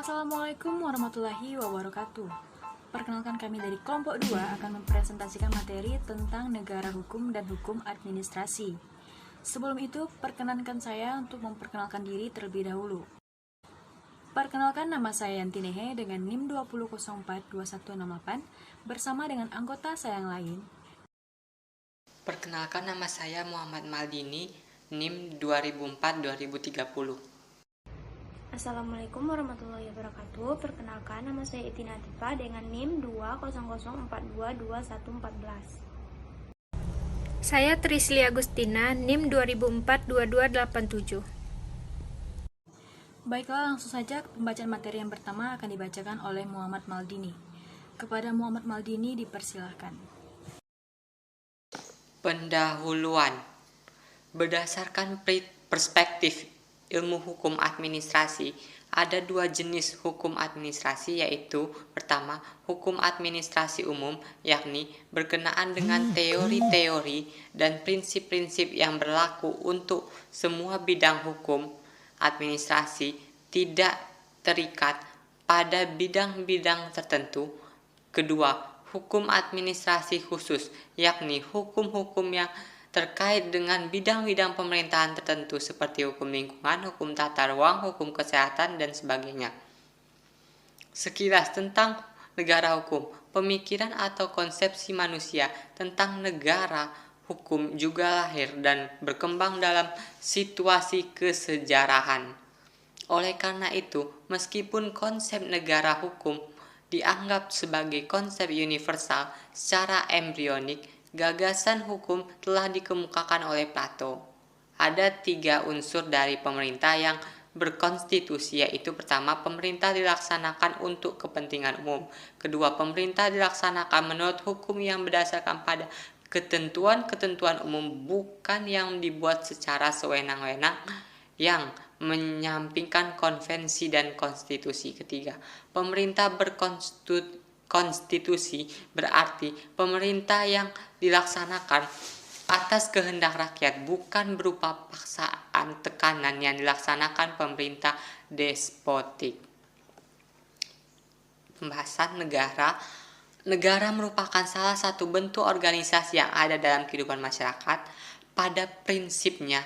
Assalamualaikum warahmatullahi wabarakatuh. Perkenalkan, kami dari kelompok 2 akan mempresentasikan materi tentang negara hukum dan hukum administrasi. Sebelum itu, perkenankan saya untuk memperkenalkan diri terlebih dahulu. Perkenalkan, nama saya Yanti Nehe dengan NIM 20042168 bersama dengan anggota saya yang lain. Perkenalkan, nama saya Muhammad Maldini, NIM 2004-2030. Assalamualaikum warahmatullahi wabarakatuh. Perkenalkan, nama saya Itin Hatifa dengan NIM 200422114. Saya Trisli Agustina, NIM 2004-2287. Baiklah, langsung saja pembacaan materi yang pertama akan dibacakan oleh Muhammad Maldini. Kepada Muhammad Maldini dipersilahkan. Pendahuluan. Berdasarkan perspektif ilmu hukum administrasi, ada dua jenis hukum administrasi, yaitu pertama, hukum administrasi umum, yakni berkenaan dengan teori-teori dan prinsip-prinsip yang berlaku untuk semua bidang hukum administrasi, tidak terikat pada bidang-bidang tertentu. Kedua, hukum administrasi khusus, yakni hukum-hukum yang terkait dengan bidang-bidang pemerintahan tertentu seperti hukum lingkungan, hukum tata ruang, hukum kesehatan, dan sebagainya. Sekilas tentang negara hukum, pemikiran atau konsepsi manusia tentang negara hukum juga lahir dan berkembang dalam situasi kesejarahan. Oleh karena itu, meskipun konsep negara hukum dianggap sebagai konsep universal secara embrionik, gagasan hukum telah dikemukakan oleh Plato. Ada tiga unsur dari pemerintah yang berkonstitusi, yaitu pertama, pemerintah dilaksanakan untuk kepentingan umum. Kedua, pemerintah dilaksanakan menurut hukum yang berdasarkan pada ketentuan-ketentuan umum, bukan yang dibuat secara sewenang-wenang yang menyampingkan konvensi dan konstitusi. Ketiga, pemerintah konstitusi berarti pemerintah yang dilaksanakan atas kehendak rakyat, bukan berupa paksaan tekanan yang dilaksanakan pemerintah despotik. Pembahasan negara. Negara merupakan salah satu bentuk organisasi yang ada dalam kehidupan masyarakat. Pada prinsipnya,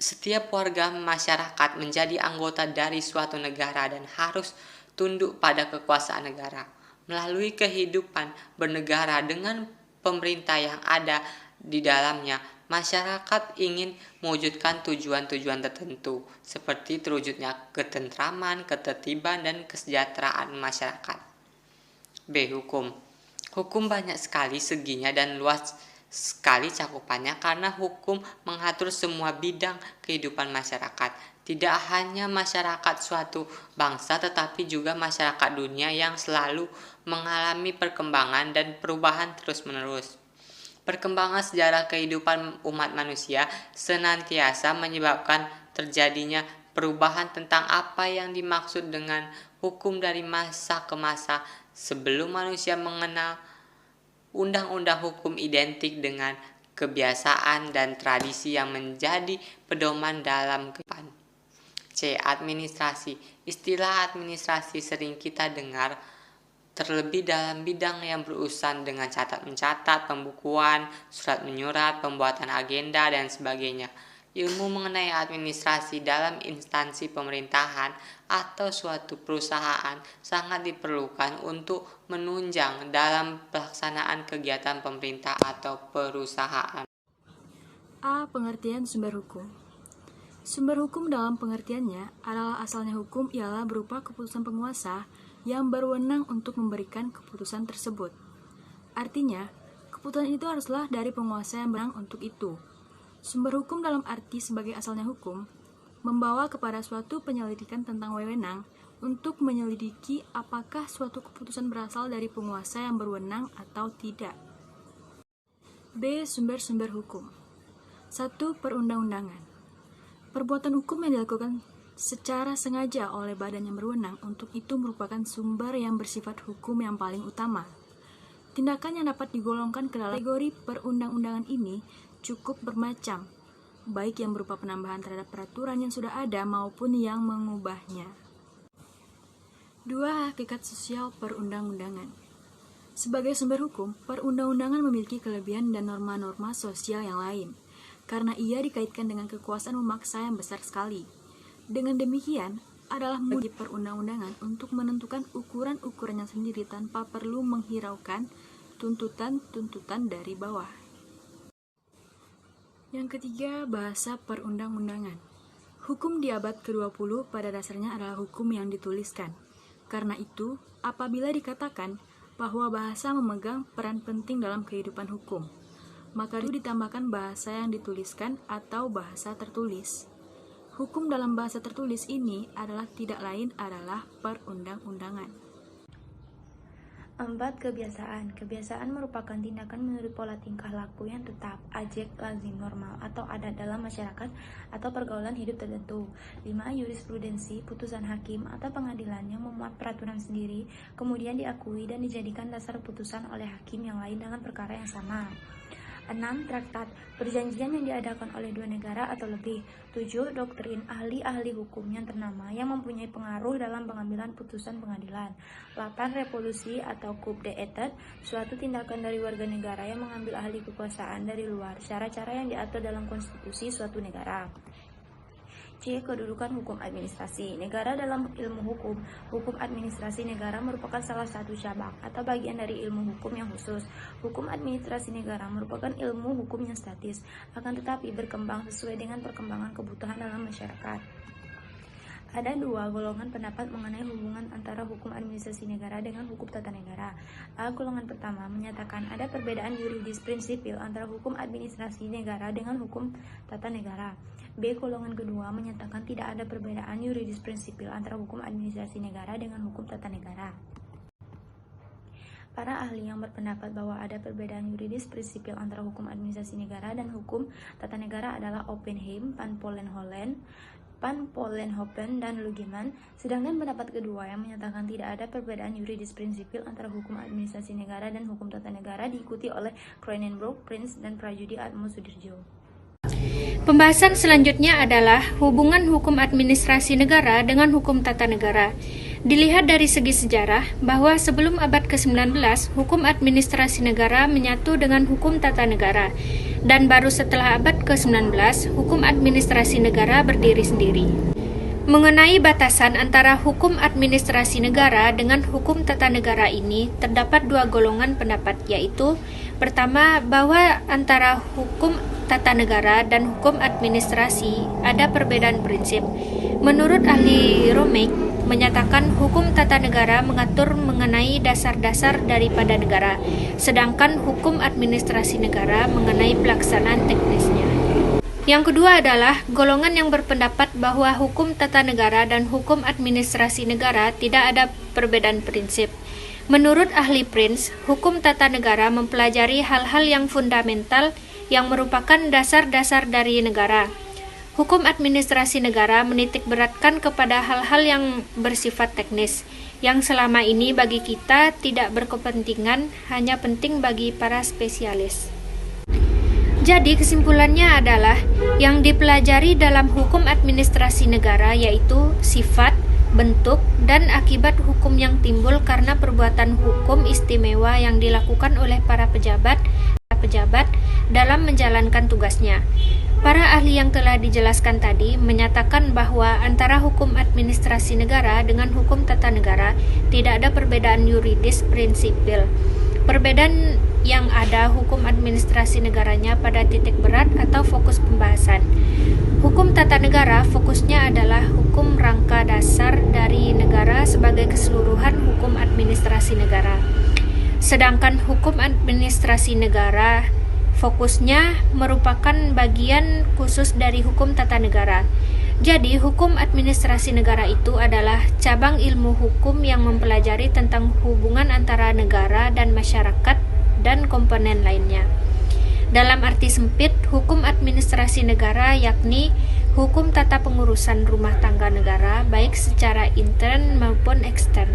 setiap warga masyarakat menjadi anggota dari suatu negara dan harus tunduk pada kekuasaan negara. Melalui kehidupan bernegara dengan pemerintah yang ada di dalamnya, masyarakat ingin mewujudkan tujuan-tujuan tertentu, seperti terwujudnya ketentraman, ketertiban, dan kesejahteraan masyarakat. B. Hukum. Hukum banyak sekali seginya dan luas sekali cakupannya karena hukum mengatur semua bidang kehidupan masyarakat. Tidak hanya masyarakat suatu bangsa, tetapi juga masyarakat dunia yang selalu mengalami perkembangan dan perubahan terus-menerus. Perkembangan sejarah kehidupan umat manusia senantiasa menyebabkan terjadinya perubahan tentang apa yang dimaksud dengan hukum dari masa ke masa. Sebelum manusia mengenal undang-undang hukum identik dengan kebiasaan dan tradisi yang menjadi pedoman dalam kehidupan. C. Administrasi. Istilah administrasi sering kita dengar terlebih dalam bidang yang berurusan dengan catat-mencatat, pembukuan, surat menyurat, pembuatan agenda, dan sebagainya. Ilmu mengenai administrasi dalam instansi pemerintahan atau suatu perusahaan sangat diperlukan untuk menunjang dalam pelaksanaan kegiatan pemerintah atau perusahaan. A. Pengertian sumber hukum. Sumber hukum dalam pengertiannya adalah asalnya hukum ialah berupa keputusan penguasa yang berwenang untuk memberikan keputusan tersebut. Artinya, keputusan itu haruslah dari penguasa yang berwenang untuk itu. Sumber hukum dalam arti sebagai asalnya hukum membawa kepada suatu penyelidikan tentang wewenang untuk menyelidiki apakah suatu keputusan berasal dari penguasa yang berwenang atau tidak. B. Sumber-sumber hukum. 1. Perundang-undangan. Perbuatan hukum yang dilakukan secara sengaja oleh badan yang berwenang untuk itu merupakan sumber yang bersifat hukum yang paling utama. Tindakan yang dapat digolongkan ke dalam kategori perundang-undangan ini cukup bermacam, baik yang berupa penambahan terhadap peraturan yang sudah ada maupun yang mengubahnya. 2. Hakikat sosial perundang-undangan. Sebagai sumber hukum, perundang-undangan memiliki kelebihan dan norma-norma sosial yang lain, karena ia dikaitkan dengan kekuasaan memaksa yang besar sekali. Dengan demikian, adalah bagi perundang-undangan untuk menentukan ukuran-ukurannya sendiri tanpa perlu menghiraukan tuntutan-tuntutan dari bawah. Yang ketiga, bahasa perundang-undangan. Hukum di abad ke-20 pada dasarnya adalah hukum yang dituliskan. Karena itu, apabila dikatakan bahwa bahasa memegang peran penting dalam kehidupan hukum, maka itu ditambahkan bahasa yang dituliskan atau bahasa tertulis. Hukum dalam bahasa tertulis ini adalah tidak lain adalah perundang-undangan. 4. Kebiasaan. Kebiasaan merupakan tindakan menurut pola tingkah laku yang tetap, ajek, lazim, normal, atau adat dalam masyarakat atau pergaulan hidup tertentu. 5. Jurisprudensi, putusan hakim atau pengadilan yang memuat peraturan sendiri, kemudian diakui dan dijadikan dasar putusan oleh hakim yang lain dengan perkara yang sama. 6. Traktat, perjanjian yang diadakan oleh dua negara atau lebih. 7. Doktrin, ahli-ahli hukum yang ternama yang mempunyai pengaruh dalam pengambilan putusan pengadilan. 8. Revolusi atau coup d'etat, suatu tindakan dari warga negara yang mengambil ahli kekuasaan dari luar, cara-cara yang diatur dalam konstitusi suatu negara. C. Kedudukan hukum administrasi negara dalam ilmu hukum. Hukum administrasi negara merupakan salah satu cabang atau bagian dari ilmu hukum yang khusus. Hukum administrasi negara merupakan ilmu hukum yang statis, akan tetapi berkembang sesuai dengan perkembangan kebutuhan dalam masyarakat. Ada dua golongan pendapat mengenai hubungan antara hukum administrasi negara dengan hukum tata negara. A. Golongan pertama menyatakan ada perbedaan yuridis prinsipil antara hukum administrasi negara dengan hukum tata negara. B. Golongan kedua menyatakan tidak ada perbedaan yuridis prinsipil antara hukum administrasi negara dengan hukum tata negara. Para ahli yang berpendapat bahwa ada perbedaan yuridis prinsipil antara hukum administrasi negara dan hukum tata negara adalah Oppenheim, Van Vollenhoven, dan Lugeman. Sedangkan pendapat kedua yang menyatakan tidak ada perbedaan yuridis prinsipil antara hukum administrasi negara dan hukum tata negara diikuti oleh Cronenberg, Prince, dan Prajudi Atmo Sudirjo. Pembahasan selanjutnya adalah hubungan hukum administrasi negara dengan hukum tata negara. Dilihat dari segi sejarah bahwa sebelum abad ke-19, hukum administrasi negara menyatu dengan hukum tata negara, dan baru setelah abad ke-19, hukum administrasi negara berdiri sendiri. Mengenai batasan antara hukum administrasi negara dengan hukum tata negara ini, terdapat dua golongan pendapat, yaitu pertama, bahwa antara hukum tata negara dan hukum administrasi ada perbedaan prinsip. Menurut ahli Romek, menyatakan hukum tata negara mengatur mengenai dasar-dasar daripada negara, sedangkan hukum administrasi negara mengenai pelaksanaan teknisnya. Yang kedua adalah golongan yang berpendapat bahwa hukum tata negara dan hukum administrasi negara tidak ada perbedaan prinsip. Menurut ahli Prince, hukum tata negara mempelajari hal-hal yang fundamental yang merupakan dasar-dasar dari negara. Hukum administrasi negara menitik beratkan kepada hal-hal yang bersifat teknis, yang selama ini bagi kita tidak berkepentingan, hanya penting bagi para spesialis. Jadi kesimpulannya adalah yang dipelajari dalam hukum administrasi negara yaitu sifat, bentuk, dan akibat hukum yang timbul karena perbuatan hukum istimewa yang dilakukan oleh para pejabat dalam menjalankan tugasnya. Para ahli yang telah dijelaskan tadi menyatakan bahwa antara hukum administrasi negara dengan hukum tata negara tidak ada perbedaan yuridis prinsipil. Perbedaan yang ada hukum administrasi negaranya pada titik berat atau fokus pembahasan. Hukum tata negara fokusnya adalah hukum rangka dasar dari negara sebagai keseluruhan hukum administrasi negara. Sedangkan hukum administrasi negara fokusnya merupakan bagian khusus dari hukum tata negara. Jadi, hukum administrasi negara itu adalah cabang ilmu hukum yang mempelajari tentang hubungan antara negara dan masyarakat dan komponen lainnya. Dalam arti sempit, hukum administrasi negara yakni hukum tata pengurusan rumah tangga negara, baik secara intern maupun ekstern.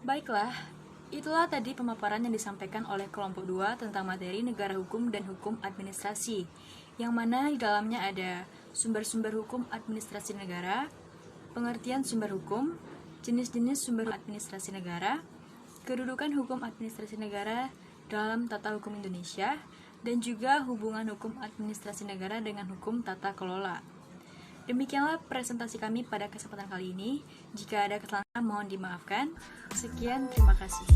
Baiklah, itulah tadi pemaparan yang disampaikan oleh kelompok 2 tentang materi negara hukum dan hukum administrasi, yang mana di dalamnya ada sumber-sumber hukum administrasi negara, pengertian sumber hukum, jenis-jenis sumber administrasi negara, kedudukan hukum administrasi negara dalam tata hukum Indonesia, dan juga hubungan hukum administrasi negara dengan hukum tata kelola. Demikianlah presentasi kami pada kesempatan kali ini. Jika ada kesalahan mohon dimaafkan. Sekian, terima kasih.